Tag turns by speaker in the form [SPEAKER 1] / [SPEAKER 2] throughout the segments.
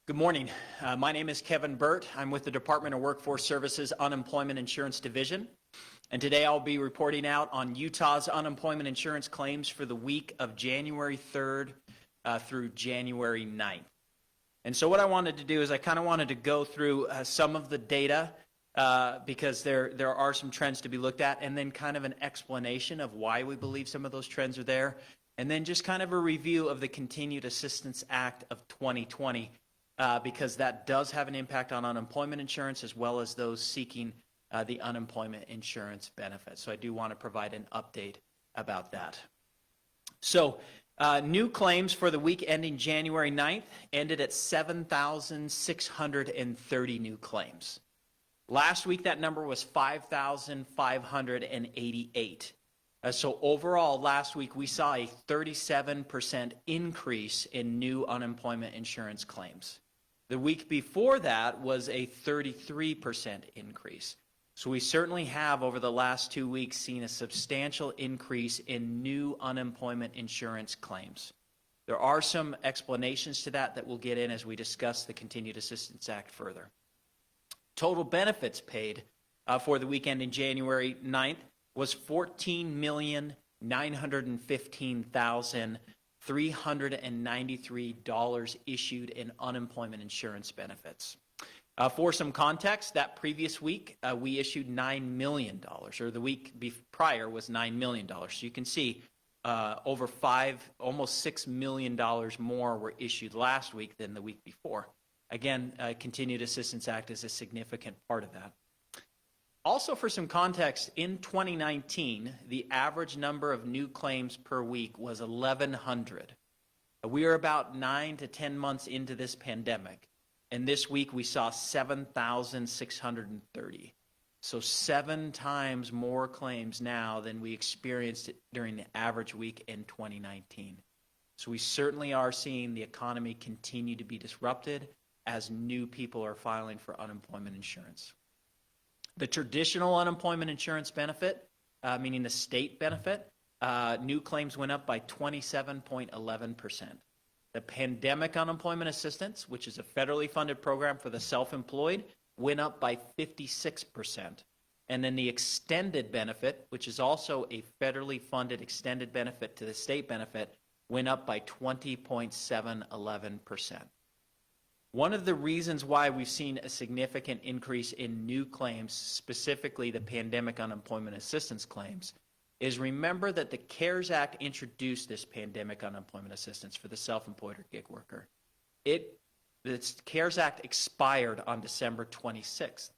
[SPEAKER 1] Good morning. My name is Kevin Burt. I'm with the Department of Workforce Services Unemployment Insurance Division. And today I'll be reporting out on Utah's unemployment insurance claims for the week of January 3rd through January 9th. And so what I wanted to do is I kind of wanted to go through some of the data because there are some trends to be looked at, and then kind of an explanation of why we believe some of those trends are there, and then just kind of a review of the Continued Assistance Act of 2020. Because that does have an impact on unemployment insurance as well as those seeking the unemployment insurance benefit. So I do want to provide an update about that. So new claims for the week ending January 9th ended at 7,630 new claims. Last week that number was 5,588. So overall, last week we saw a 37% increase in new unemployment insurance claims. The week before that was a 33% increase. So we certainly have, over the last 2 weeks, seen a substantial increase in new unemployment insurance claims. There are some explanations to that we'll get in as we discuss the Continued Assistance Act further. Total benefits paid for the week ending January 9th was $14,915,393 issued in unemployment insurance benefits. For some context, that previous week we issued $9 million, or the week prior was $9 million. So you can see almost $6 million more were issued last week than the week before. Again, Continued Assistance Act is a significant part of that. Also, for some context, in 2019, the average number of new claims per week was 1,100. We are about 9 to 10 months into this pandemic, and this week we saw 7,630. So 7 times more claims now than we experienced during the average week in 2019. So we certainly are seeing the economy continue to be disrupted as new people are filing for unemployment insurance. The traditional unemployment insurance benefit, meaning the state benefit, new claims went up by 27.11%. The pandemic unemployment assistance, which is a federally funded program for the self-employed, went up by 56%. And then the extended benefit, which is also a federally funded extended benefit to the state benefit, went up by 20.711%. One of the reasons why we've seen a significant increase in new claims, specifically the pandemic unemployment assistance claims, is remember that the CARES Act introduced this pandemic unemployment assistance for the self-employed or gig worker. The CARES Act expired on December 26th.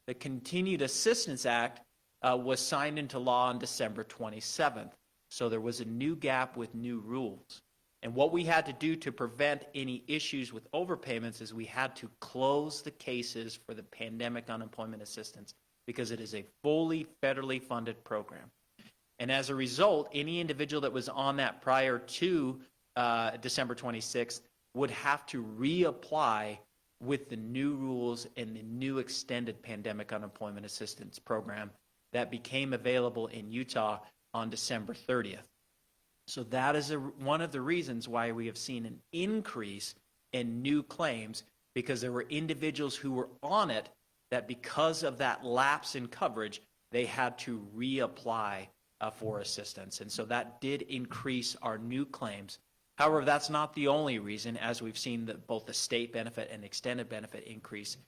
[SPEAKER 1] The Continued Assistance Act was signed into law on December 27th. So there was a new gap with new rules. And what we had to do to prevent any issues with overpayments is we had to close the cases for the pandemic unemployment assistance because it is a fully federally funded program. And as a result, any individual that was on that prior to December 26th would have to reapply with the new rules and the new extended pandemic unemployment assistance program that became available in Utah on December 30th. So that is one of the reasons why we have seen an increase in new claims, because there were individuals who were on it that because of that lapse in coverage, they had to reapply for assistance. And so that did increase our new claims. However, that's not the only reason, as we've seen both the state benefit and extended benefit increase.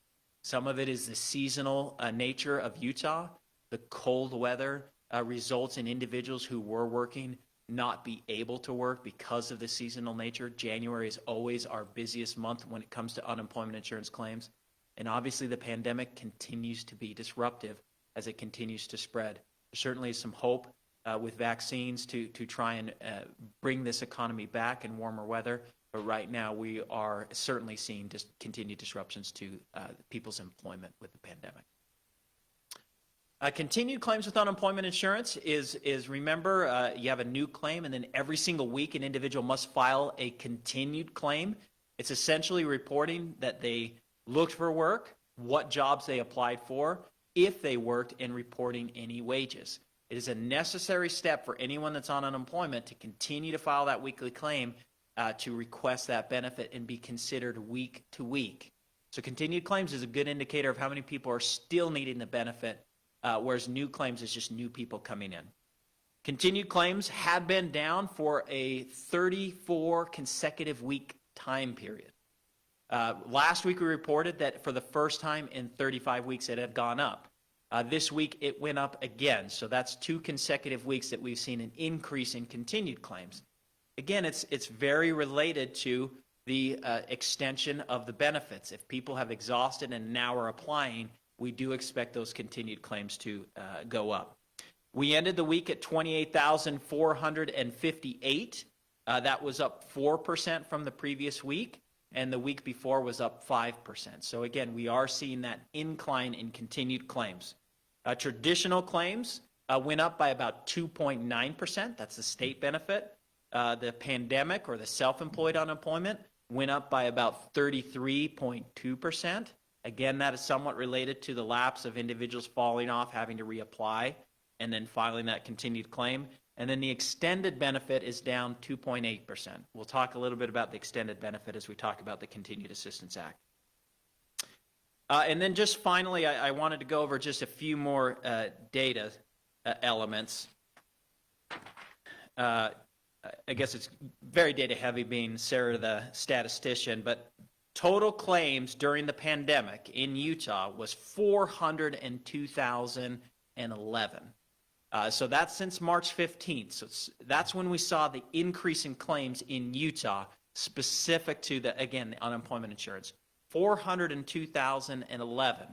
[SPEAKER 1] Some of it is the seasonal nature of Utah. The cold weather results in individuals who were working not be able to work because of the seasonal nature. January is always our busiest month when it comes to unemployment insurance claims. And obviously the pandemic continues to be disruptive as it continues to spread. There certainly is some hope with vaccines to try and bring this economy back in warmer weather. But right now we are certainly seeing continued disruptions to people's employment with the pandemic. Continued claims with unemployment insurance is remember, you have a new claim, and then every single week an individual must file a continued claim. It's essentially reporting that they looked for work, what jobs they applied for, if they worked, and reporting any wages. It is a necessary step for anyone that's on unemployment to continue to file that weekly claim to request that benefit and be considered week to week. So continued claims is a good indicator of how many people are still needing the benefit, whereas new claims is just new people coming in. Continued claims have been down for a 34 consecutive week time period. Last week we reported that for the first time in 35 weeks it had gone up. This week it went up again, so that's 2 consecutive weeks that we've seen an increase in continued claims. Again, it's very related to the extension of the benefits. If people have exhausted and now are applying, we do expect those continued claims to go up. We ended the week at 28,458. That was up 4% from the previous week, and the week before was up 5%. So again, we are seeing that incline in continued claims. Traditional claims went up by about 2.9%. That's the state benefit. The pandemic or the self-employed unemployment went up by about 33.2%. Again, that is somewhat related to the lapse of individuals falling off, having to reapply, and then filing that continued claim. And then the extended benefit is down 2.8%. We'll talk a little bit about the extended benefit as we talk about the Continued Assistance Act. And then just finally, I wanted to go over just a few more data elements. I guess it's very data heavy being Sarah the statistician, but total claims during the pandemic in Utah was 402,011. So that's since March 15th. So that's when we saw the increase in claims in Utah specific to the unemployment insurance. 402,011.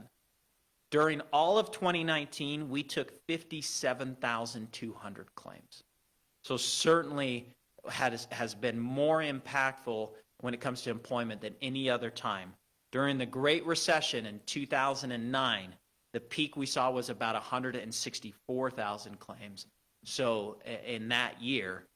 [SPEAKER 1] During all of 2019, we took 57,200 claims. So certainly has been more impactful when it comes to employment than any other time. During the Great Recession in 2009, the peak we saw was about 164,000 claims. So in that year,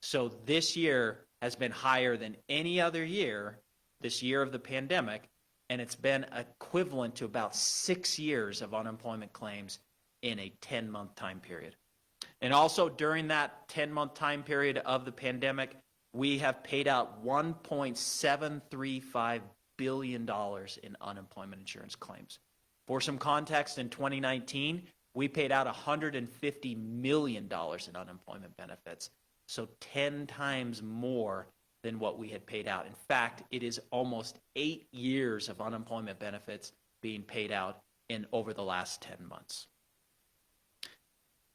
[SPEAKER 1] so this year has been higher than any other year, this year of the pandemic, and it's been equivalent to about 6 years of unemployment claims in a 10-month time period. And also during that 10-month time period of the pandemic, we have paid out $1.735 billion in unemployment insurance claims. For some context, in 2019, we paid out $150 million in unemployment benefits, so 10 times more than what we had paid out. In fact, it is almost 8 years of unemployment benefits being paid out over the last 10 months.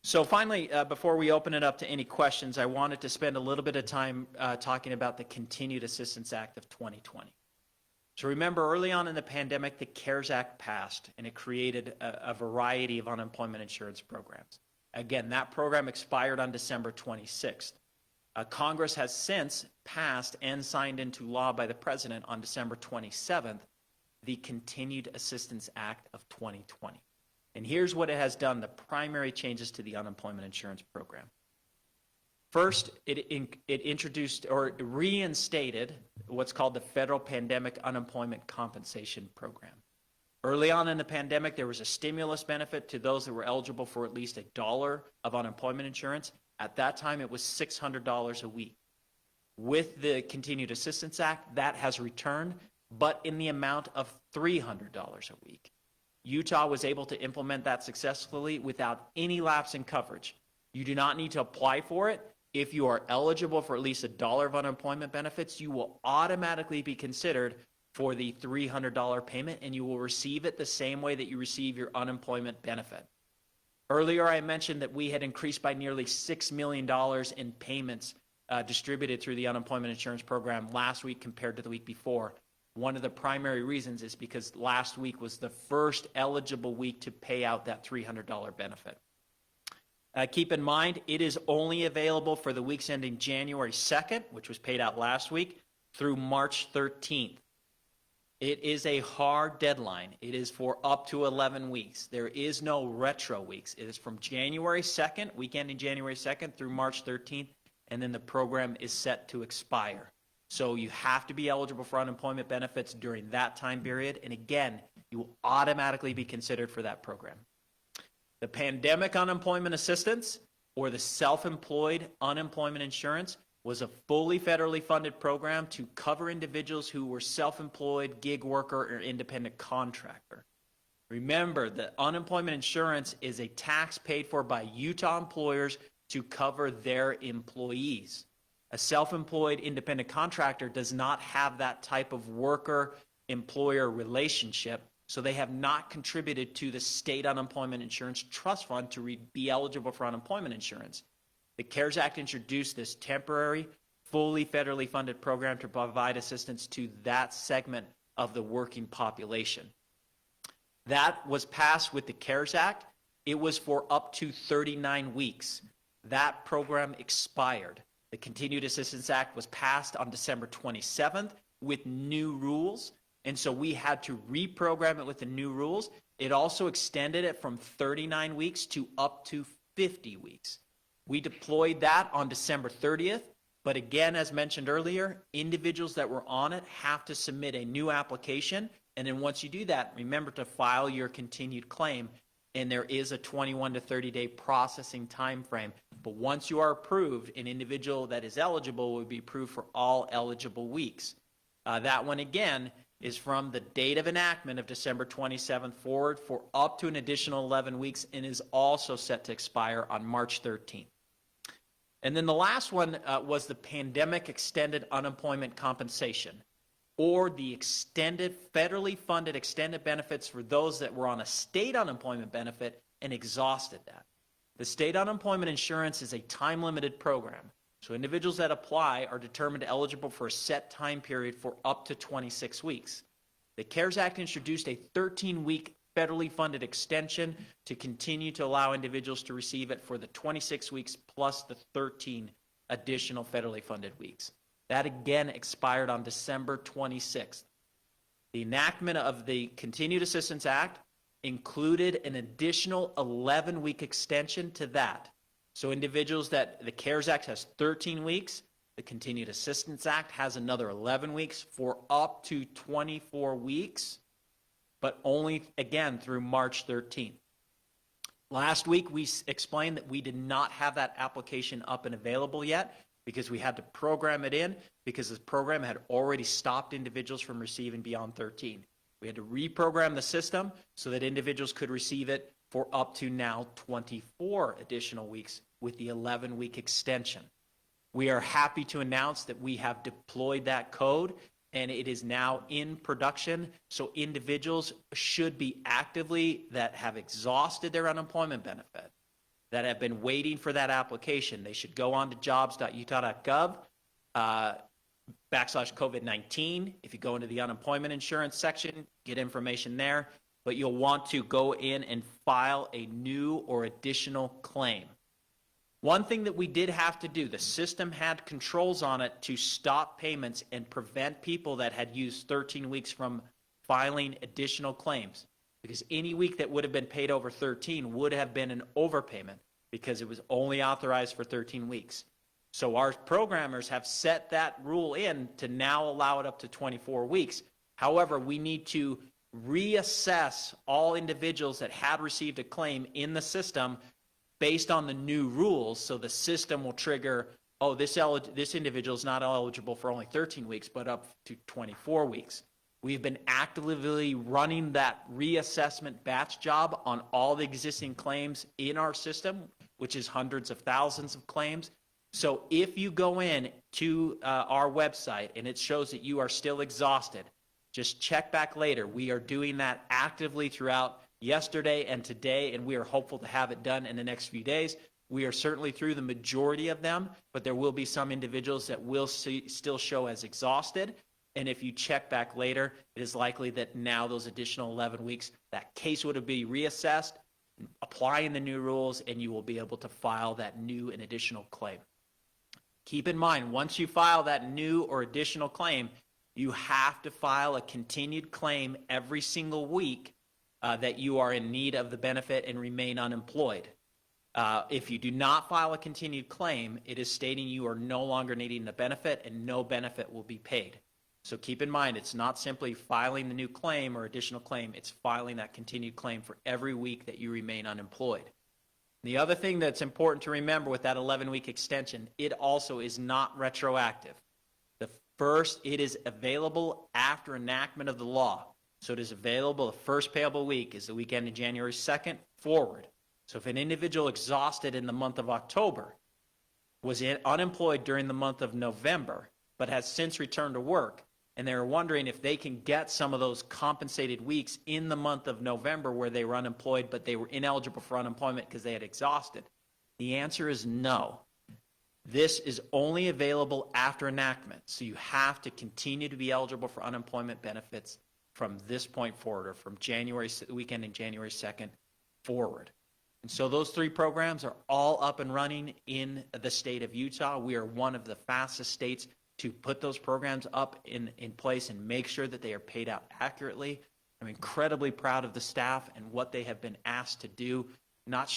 [SPEAKER 1] So finally, before we open it up to any questions, I wanted to spend a little bit of time talking about the Continued Assistance Act of 2020. So remember, early on in the pandemic, the CARES Act passed, and it created a variety of unemployment insurance programs. Again, that program expired on December 26th. Congress has since passed and signed into law by the President on December 27th, the Continued Assistance Act of 2020. And here's what it has done, the primary changes to the unemployment insurance program. First, it introduced or reinstated what's called the Federal Pandemic Unemployment Compensation Program. Early on in the pandemic, there was a stimulus benefit to those that were eligible for at least $1 of unemployment insurance. At that time, it was $600 a week. With the Continued Assistance Act, that has returned, but in the amount of $300 a week. Utah was able to implement that successfully without any lapse in coverage. You do not need to apply for it. If you are eligible for at least $1 of unemployment benefits, you will automatically be considered for the $300 payment, and you will receive it the same way that you receive your unemployment benefit. Earlier, I mentioned that we had increased by nearly $6 million in payments distributed through the unemployment insurance program last week compared to the week before. One of the primary reasons is because last week was the first eligible week to pay out that $300 benefit. Keep in mind, it is only available for the weeks ending January 2nd, which was paid out last week, through March 13th. It is a hard deadline. It is for up to 11 weeks. There is no retro weeks. It is from January 2nd, week ending January 2nd, through March 13th, and then the program is set to expire. So you have to be eligible for unemployment benefits during that time period, and again, you will automatically be considered for that program. The pandemic unemployment assistance or the self-employed unemployment insurance was a fully federally funded program to cover individuals who were self-employed, gig worker, or independent contractor. Remember that unemployment insurance is a tax paid for by Utah employers to cover their employees. A self-employed independent contractor does not have that type of worker-employer relationship, so they have not contributed to the state unemployment insurance trust fund to be eligible for unemployment insurance. The CARES Act introduced this temporary, fully federally funded program to provide assistance to that segment of the working population. That was passed with the CARES Act. It was for up to 39 weeks. That program expired. The Continued Assistance Act was passed on December 27th with new rules, and so we had to reprogram it with the new rules. It also extended it from 39 weeks to up to 50 weeks. We deployed that on December 30th, but again, as mentioned earlier, individuals that were on it have to submit a new application, and then once you do that, remember to file your continued claim, and there is a 21 to 30-day processing time frame. But once you are approved, an individual that is eligible will be approved for all eligible weeks. That one, again, is from the date of enactment of December 27th forward for up to an additional 11 weeks and is also set to expire on March 13th. And then the last one was the Pandemic Extended Unemployment Compensation, or the extended, federally funded extended benefits for those that were on a state unemployment benefit and exhausted that. The state unemployment insurance is a time-limited program, so individuals that apply are determined eligible for a set time period for up to 26 weeks. The CARES Act introduced a 13-week federally funded extension to continue to allow individuals to receive it for the 26 weeks plus the 13 additional federally funded weeks. That again expired on December 26th. The enactment of the Continued Assistance Act included an additional 11-week extension to that. So individuals that the CARES Act has 13 weeks, the Continued Assistance Act has another 11 weeks for up to 24 weeks, but only, again, through March 13th. Last week, we explained that we did not have that application up and available yet because we had to program it in because this program had already stopped individuals from receiving beyond 13. We had to reprogram the system so that individuals could receive it for up to now 24 additional weeks with the 11-week extension. We are happy to announce that we have deployed that code and it is now in production, so individuals should be actively, that have exhausted their unemployment benefit, that have been waiting for that application. They should go on to jobs.utah.gov /COVID-19. If you go into the unemployment insurance section, get information there, but you'll want to go in and file a new or additional claim. One thing that we did have to do, the system had controls on it to stop payments and prevent people that had used 13 weeks from filing additional claims, because any week that would have been paid over 13 would have been an overpayment because it was only authorized for 13 weeks. So our programmers have set that rule in to now allow it up to 24 weeks. However, we need to reassess all individuals that had received a claim in the system based on the new rules, so the system will trigger, oh, this individual is not eligible for only 13 weeks, but up to 24 weeks. We've been actively running that reassessment batch job on all the existing claims in our system, which is hundreds of thousands of claims. So if you go in to our website and it shows that you are still exhausted, just check back later. We are doing that actively throughout yesterday and today, and we are hopeful to have it done in the next few days. We are certainly through the majority of them, but there will be some individuals that will still show as exhausted. And if you check back later, it is likely that now those additional 11 weeks, that case would be reassessed, applying the new rules, and you will be able to file that new and additional claim. Keep in mind, once you file that new or additional claim, you have to file a continued claim every single week that you are in need of the benefit and remain unemployed. If you do not file a continued claim, it is stating you are no longer needing the benefit and no benefit will be paid. So keep in mind, it's not simply filing the new claim or additional claim, it's filing that continued claim for every week that you remain unemployed. The other thing that's important to remember with that 11-week extension, it also is not retroactive. It is available after enactment of the law. So it is available, the first payable week is the week ending January 2nd forward. So if an individual exhausted in the month of October, was unemployed during the month of November, but has since returned to work, and they're wondering if they can get some of those compensated weeks in the month of November where they were unemployed, but they were ineligible for unemployment because they had exhausted, the answer is no. This is only available after enactment, so you have to continue to be eligible for unemployment benefits from this point forward, or from weekend in January 2nd forward. And so those three programs are all up and running in the state of Utah. We are one of the fastest states to put those programs up in place and make sure that they are paid out accurately. I'm incredibly proud of the staff and what they have been asked to do. Not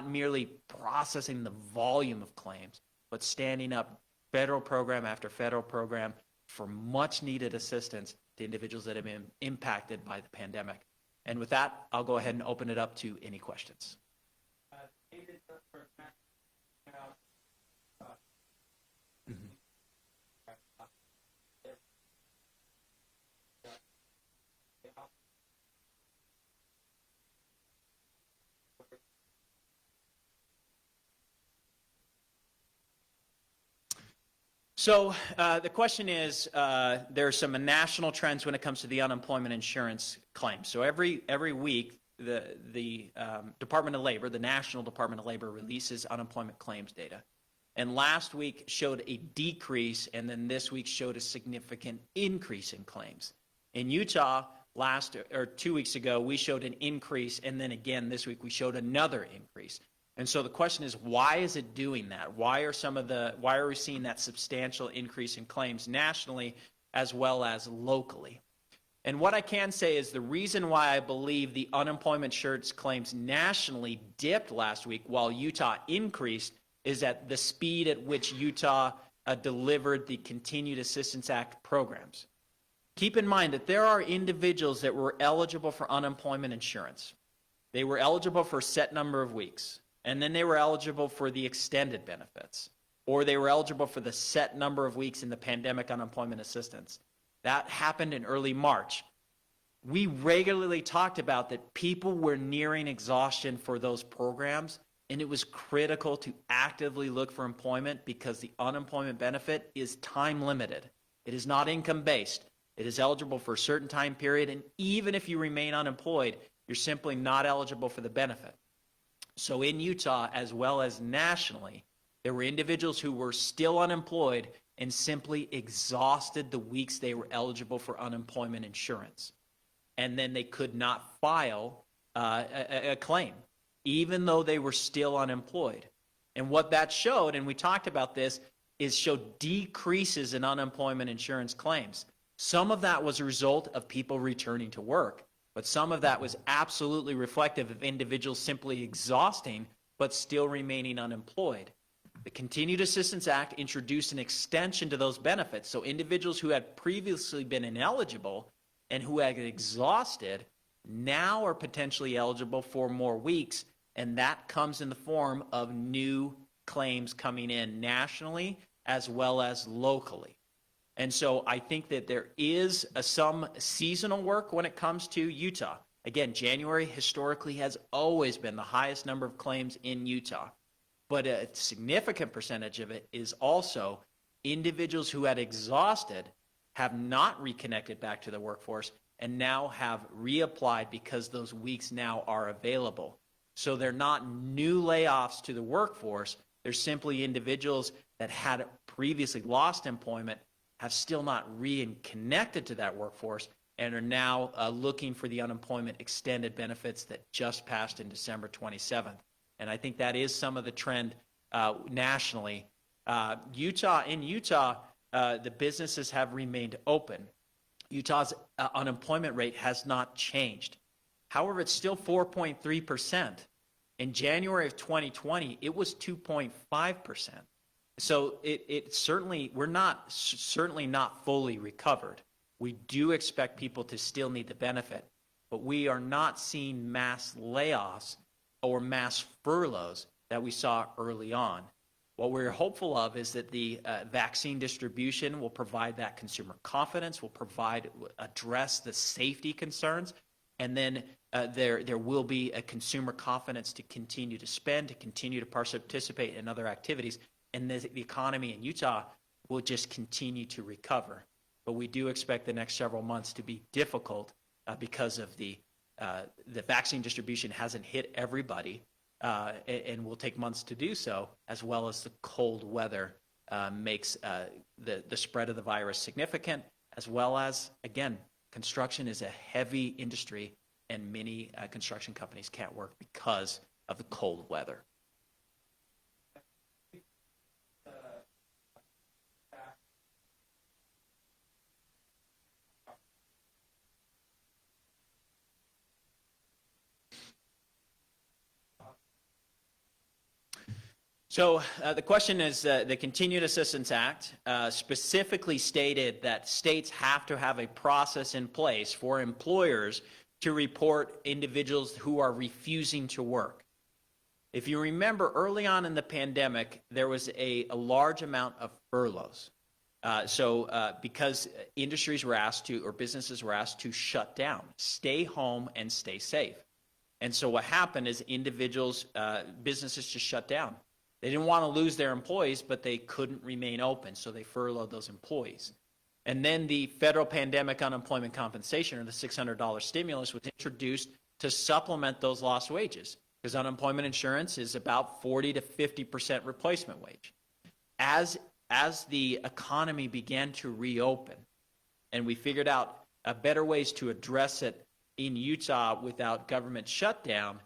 [SPEAKER 1] merely processing the volume of claims, but standing up federal program after federal program for much needed assistance to individuals that have been impacted by the pandemic. And with that, I'll go ahead and open it up to any questions. So the question is, there are some national trends when it comes to the unemployment insurance claims. So every week, the Department of Labor, the National Department of Labor, releases unemployment claims data. And last week showed a decrease, and then this week showed a significant increase in claims. In Utah, 2 weeks ago, we showed an increase, and then again this week we showed another increase. And so the question is, why is it doing that? Why are we seeing that substantial increase in claims nationally as well as locally? And what I can say is the reason why I believe the unemployment insurance claims nationally dipped last week while Utah increased is at the speed at which Utah delivered the Continued Assistance Act programs. Keep in mind that there are individuals that were eligible for unemployment insurance. They were eligible for a set number of weeks. And then they were eligible for the extended benefits, or they were eligible for the set number of weeks in the pandemic unemployment assistance. That happened in early March. We regularly talked about that people were nearing exhaustion for those programs, and it was critical to actively look for employment because the unemployment benefit is time limited. It is not income based. It is eligible for a certain time period, and even if you remain unemployed, you're simply not eligible for the benefit. So in Utah, as well as nationally, there were individuals who were still unemployed and simply exhausted the weeks they were eligible for unemployment insurance. And then they could not file a claim, even though they were still unemployed. And what that showed, and we talked about this, is showed decreases in unemployment insurance claims. Some of that was a result of people returning to work. But some of that was absolutely reflective of individuals simply exhausting but still remaining unemployed. The Continued Assistance Act introduced an extension to those benefits. So individuals who had previously been ineligible and who had exhausted now are potentially eligible for more weeks, and that comes in the form of new claims coming in nationally as well as locally. And so I think that there is some seasonal work when it comes to Utah. Again, January historically has always been the highest number of claims in Utah. But a significant percentage of it is also individuals who had exhausted, have not reconnected back to the workforce, and now have reapplied because those weeks now are available. So they're not new layoffs to the workforce. They're simply individuals that had previously lost employment, have still not reconnected to that workforce, and are now looking for the unemployment extended benefits that just passed in December 27th. And I think that is some of the trend nationally. In Utah, the businesses have remained open. Utah's unemployment rate has not changed. However, it's still 4.3%. In January of 2020, it was 2.5%. So we're certainly not fully recovered. We do expect people to still need the benefit, but we are not seeing mass layoffs or mass furloughs that we saw early on. What we're hopeful of is that the vaccine distribution will provide that consumer confidence, will address the safety concerns, and then there will be a consumer confidence to continue to spend, to continue to participate in other activities, and the economy in Utah will just continue to recover. But we do expect the next several months to be difficult because of the vaccine distribution hasn't hit everybody, and will take months to do so, as well as the cold weather makes the spread of the virus significant, as well as, again, construction is a heavy industry, and many construction companies can't work because of the cold weather. So the question is, the Continued Assistance Act specifically stated that states have to have a process in place for employers to report individuals who are refusing to work. If you remember, early on in the pandemic, there was a large amount of furloughs. Because industries were asked to, or businesses were asked to shut down, stay home and stay safe. And so what happened is businesses just shut down. They didn't want to lose their employees, but they couldn't remain open, so they furloughed those employees. And then the federal pandemic unemployment compensation, or the $600 stimulus, was introduced to supplement those lost wages, because unemployment insurance is about 40 to 50% replacement wage. As the economy began to reopen, and we figured out better ways to address it in Utah without government shutdown,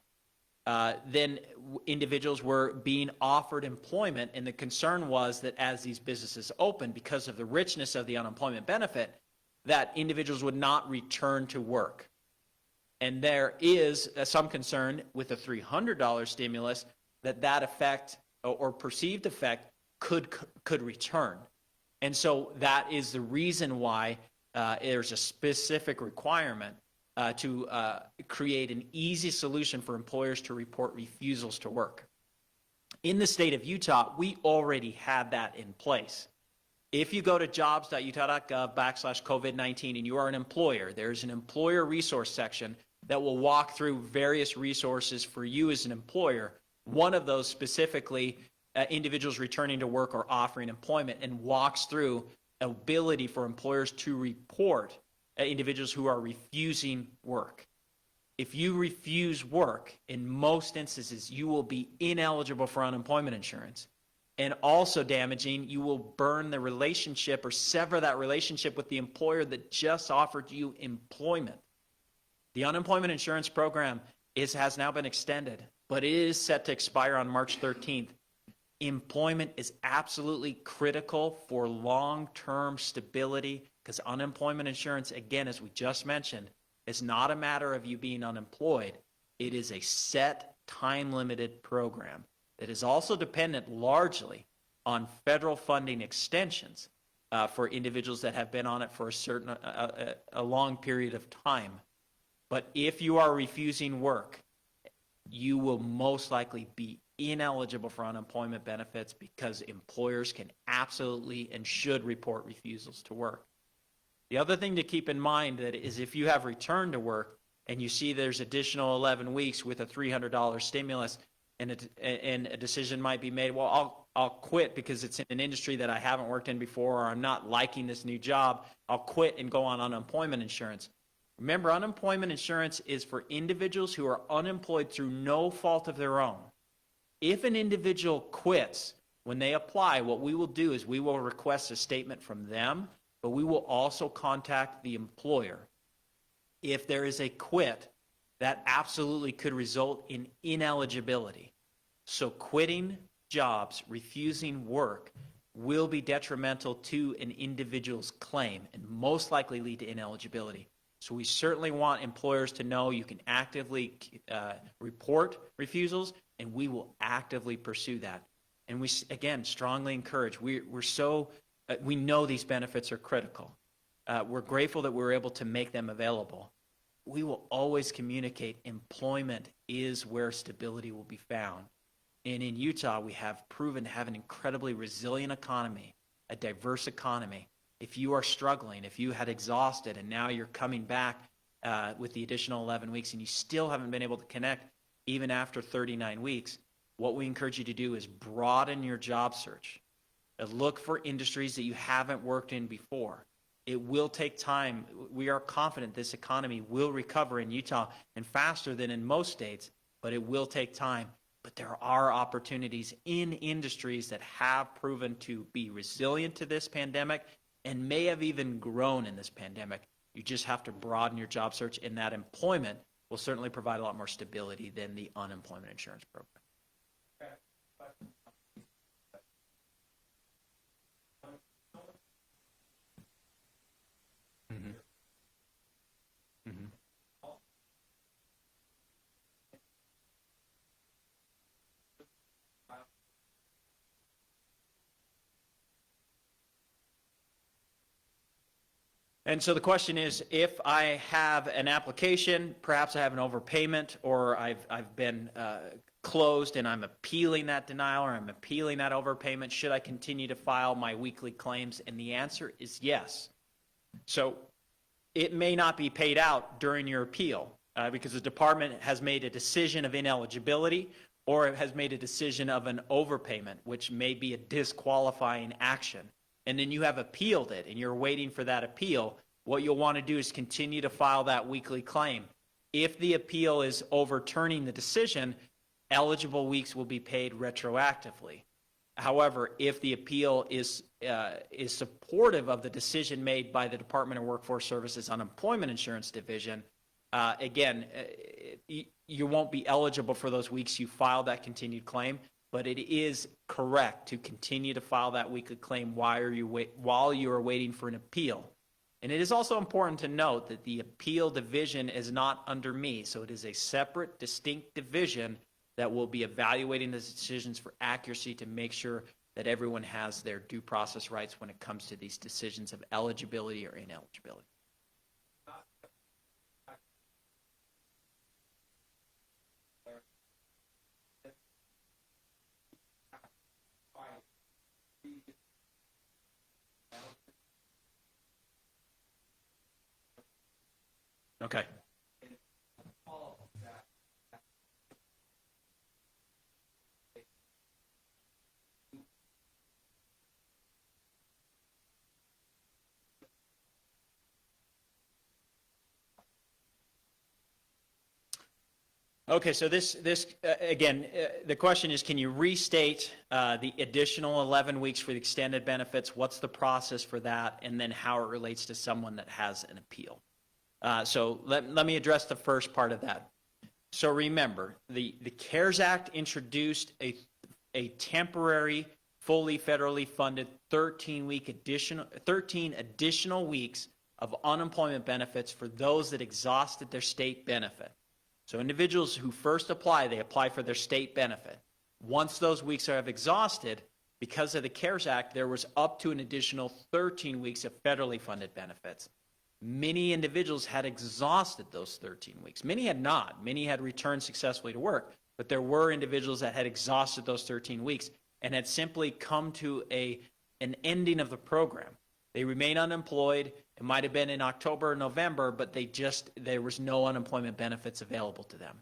[SPEAKER 1] then individuals were being offered employment, and the concern was that as these businesses opened, because of the richness of the unemployment benefit, that individuals would not return to work. And there is some concern with the $300 stimulus that effect or perceived effect could return. And so that is the reason why there's a specific requirement to create an easy solution for employers to report refusals to work. In the state of Utah, we already had that in place. If you go to jobs.utah.gov/COVID-19 and you are an employer, there's an employer resource section that will walk through various resources for you as an employer. One of those specifically, individuals returning to work or offering employment, and walks through ability for employers to report individuals who are refusing work. If you refuse work, in most instances, you will be ineligible for unemployment insurance. And also damaging, you will burn the relationship or sever that relationship with the employer that just offered you employment. The unemployment insurance program has now been extended, but it is set to expire on March 13th. Employment is absolutely critical for long-term stability, because unemployment insurance, again, as we just mentioned, is not a matter of you being unemployed. It is a set, time-limited program that is also dependent largely on federal funding extensions for individuals that have been on it for a long period of time. But if you are refusing work, you will most likely be ineligible for unemployment benefits, because employers can absolutely and should report refusals to work. The other thing to keep in mind that is, if you have returned to work and you see there's additional 11 weeks with a $300 stimulus, and a decision might be made, well, I'll quit because it's in an industry that I haven't worked in before, or I'm not liking this new job, I'll quit and go on unemployment insurance. Remember, unemployment insurance is for individuals who are unemployed through no fault of their own. If an individual quits, when they apply, what we will do is we will request a statement from them, but we will also contact the employer. If there is a quit, that absolutely could result in ineligibility. So quitting jobs, refusing work, will be detrimental to an individual's claim and most likely lead to ineligibility. So we certainly want employers to know you can actively report refusals, and we will actively pursue that. And we, again, strongly encourage, we know these benefits are critical. We're grateful that we're able to make them available. we will always communicate employment is where stability will be found. And in Utah, we have proven to have an incredibly resilient economy, a diverse economy. If you are struggling, if you had exhausted and now you're coming back with the additional 11 weeks and you still haven't been able to connect even after 39 weeks, what we encourage you to do is broaden your job search. Look for industries that you haven't worked in before. It will take time. We are confident this economy will recover in Utah and faster than in most states, but it will take time. But there are opportunities in industries that have proven to be resilient to this pandemic and may have even grown in this pandemic. You just have to broaden your job search, and that employment will certainly provide a lot more stability than the unemployment insurance program. And so the question is, if I have an application, perhaps I have an overpayment, or I've been closed and I'm appealing that denial, or I'm appealing that overpayment, should I continue to file my weekly claims? And the answer is yes. So it may not be paid out during your appeal because the department has made a decision of ineligibility, or it has made a decision of an overpayment, which may be a disqualifying action. And then you have appealed it and you're waiting for that appeal. What you'll want to do is continue to file that weekly claim. If the appeal is overturning the decision, eligible weeks will be paid retroactively. However, if the appeal is supportive of the decision made by the Department of Workforce Services Unemployment Insurance Division, again, you won't be eligible for those weeks you filed that continued claim. But it is correct to continue to file that weekly claim while you are waiting for an appeal. And it is also important to note that the appeal division is not under me, so it is a separate, distinct division that will be evaluating the decisions for accuracy to make sure that everyone has their due process rights when it comes to these decisions of eligibility or ineligibility. Okay. Okay, so this again, the question is, can you restate the additional 11 weeks for the extended benefits? What's the process for that? And then how it relates to someone that has an appeal. So let me address the first part of that. So remember, the CARES Act introduced a temporary, fully federally funded 13 additional weeks of unemployment benefits for those that exhausted their state benefit. So individuals who first apply, they apply for their state benefit. Once those weeks are exhausted, because of the CARES Act, there was up to an additional 13 weeks of federally funded benefits. Many individuals had exhausted those 13 weeks. Many had not. Many had returned successfully to work, but there were individuals that had exhausted those 13 weeks and had simply come to an ending of the program. They remain unemployed. It might have been in October or November, but there was no unemployment benefits available to them.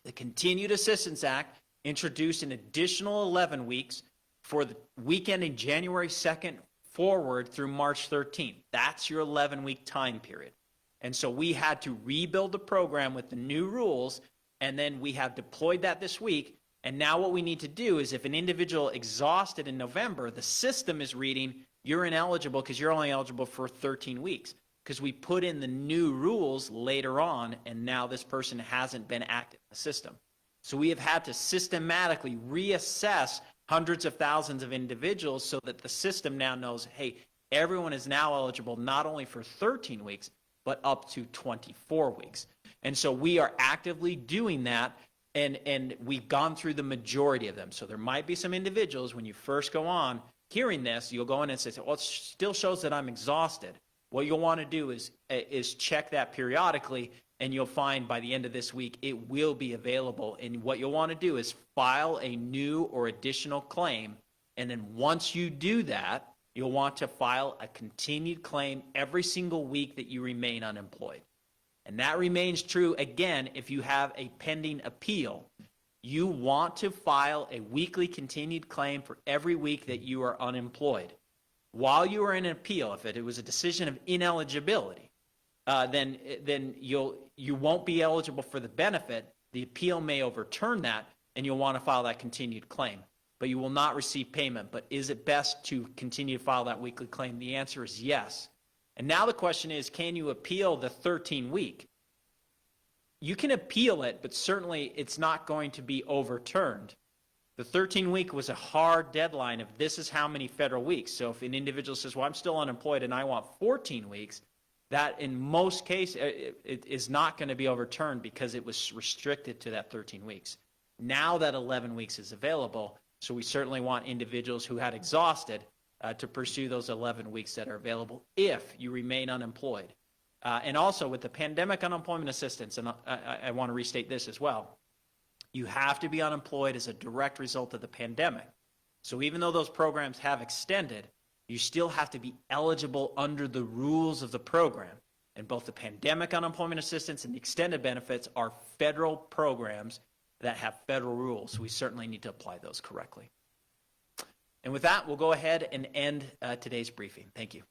[SPEAKER 1] The Continued Assistance Act introduced an additional 11 weeks for the weekend in January 2nd forward through March 13th. That's your 11-week time period. And so we had to rebuild the program with the new rules, and then we have deployed that this week. And now what we need to do is, if an individual exhausted in November, the system is reading you're ineligible because you're only eligible for 13 weeks because we put in the new rules later on, and now this person hasn't been active in the system. So we have had to systematically reassess hundreds of thousands of individuals so that the system now knows, hey, everyone is now eligible not only for 13 weeks, but up to 24 weeks. And so we are actively doing that, and we've gone through the majority of them. So there might be some individuals, when you first go on, hearing this, you'll go in and say, well, it still shows that I'm exhausted. What you'll want to do is check that periodically and you'll find by the end of this week it will be available. And what you'll want to do is file a new or additional claim, and then once you do that, you'll want to file a continued claim every single week that you remain unemployed. And that remains true, again, if you have a pending appeal. You want to file a weekly continued claim for every week that you are unemployed. While you are in an appeal, if it was a decision of ineligibility, then you won't be eligible for the benefit. The appeal may overturn that, and you'll want to file that continued claim. But you will not receive payment. But is it best to continue to file that weekly claim? The answer is yes. And now the question is, can you appeal the 13-week? You can appeal it, but certainly it's not going to be overturned. The 13-week was a hard deadline of this is how many federal weeks. So if an individual says, well, I'm still unemployed and I want 14 weeks, that in most cases it is not going to be overturned because it was restricted to that 13 weeks. Now that 11 weeks is available, so we certainly want individuals who had exhausted to pursue those 11 weeks that are available if you remain unemployed. And also with the pandemic unemployment assistance, and I want to restate this as well, you have to be unemployed as a direct result of the pandemic. So even though those programs have extended, you still have to be eligible under the rules of the program. And both the pandemic unemployment assistance and the extended benefits are federal programs that have federal rules. So we certainly need to apply those correctly. And with that, we'll go ahead and end today's briefing. Thank you.